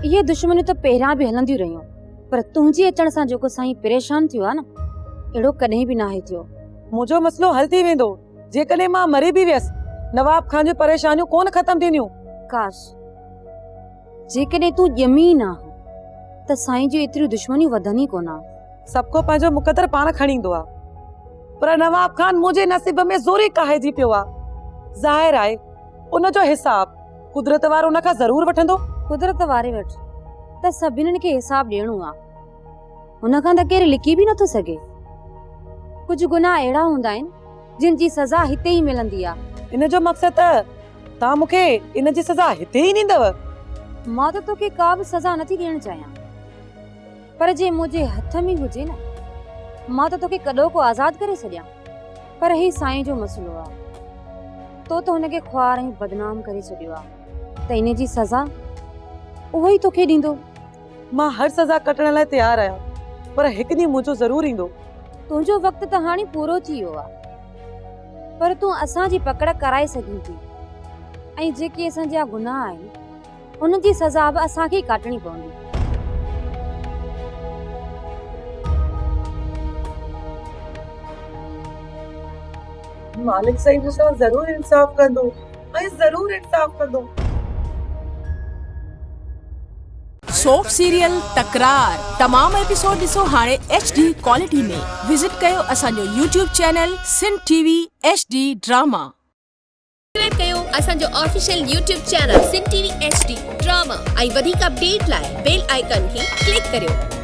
ये दुश्मनियूं त पहिरियां बि हलंदियूं रहियूं, पर तुंहिंजे अचण सां जेको साईं परेशान थियो आहे न, अहिड़ो कॾहिं बि नाहे थियो। मुंहिंजो मसलो हल थी वेंदो जेकॾहिं मां मरी बि वियसि। नवाब खान जूं परेशानियूं कोन ख़त्म थींदियूं। काश जेकॾहिं तूं ॼमी न त साईं जूं एतिरियूं दुश्मनियूं वधनि ई कोन। सभु को पंहिंजो मुक़दर पाण खणी ईंदो आहे, पर नवाब खान मुंहिंजे नसीब में ज़ोरी काहिजी पियो आहे। ज़ाहिर आहे उनजो हिसाब कुदरत वारो उन खां ज़रूर वठंदो। कुदरत वारे वटि त सभिनीनि खे हिसाब ॾियणो आहे, हुन खां त केरु लिकी बि नथो सघे। कुझु गुनाह अहिड़ा हूंदा आहिनि जिन जी सज़ा हिते ई मिलंदी आहे। इन जो मक़सद त तव्हां मूंखे इन जी सज़ा हिते ई ॾींदव? मां त तोखे का बि सज़ा नथी ॾियणु चाहियां, पर जे मुंहिंजे हथ में हुजे न, मां त तोखे कॾो को आज़ाद करे छॾियां। पर ही साईं जो मसलो आहे, तो त हुनखे ख्वार ऐं बदनाम करे छॾियो आहे, त इन जी सज़ा उहो ई तोखे ॾींदो। मां हर सज़ा कटण लाइ तयार आहियां, पर हिकु ॾींहुं मुंहिंजो ज़रूर ईंदो। तुंहिंजो वक़्तु त हाणे पूरो थी वियो आहे, पर तूं असांजी पकड़ कराए सघीं थी, ऐं जेके असांजा गुनाह आहिनि उन जी सज़ा बि असांखे काटणी पवंदी। मालिक साईं मूंसां ज़रूर इंसाफ़ कंदो ऐं ज़रूर इंसाफ़ कंदो। सोप सीरियल तकरार तमाम एपिसोड ॾिसो हाणे HD क्वालिटी में। विजिट कयो असांजो YouTube channel Sindh TV HD drama. Subscribe कयो असांजो official YouTube channel Sindh TV HD drama ऐं वधीक अपडेट लाइ बेल आइकन खे क्लिक करियो।